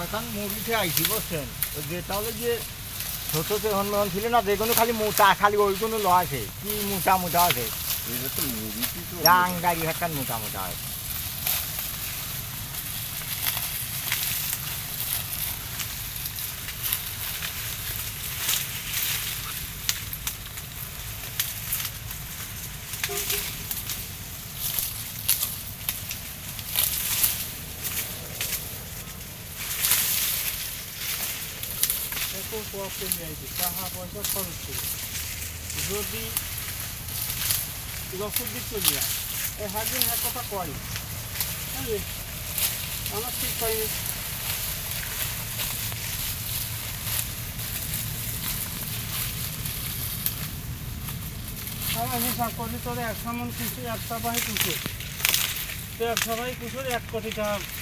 এখন মুরগিতে আইসি বুঝছেন যেটা হলো যে ছোট হনুমান ছিল না যেগুলো খালি মোটা খালি ওইগুলো ল আছে কি মোটা মোটা আছে রাং গাড়ি হাঁটান মোটা মোটা আছে টাকা পয়সা খরচ করে যদি রসদ দিক চলি এই হাজির এক কথা কয় বুঝলি আমার ঠিক পাইনি আমার হিসাব করলি তোর 100 মন কুচুর 1 সপ্তাহে কুচুর তো 1 সপ্তাহে কুচুর 1 কোটি টাকা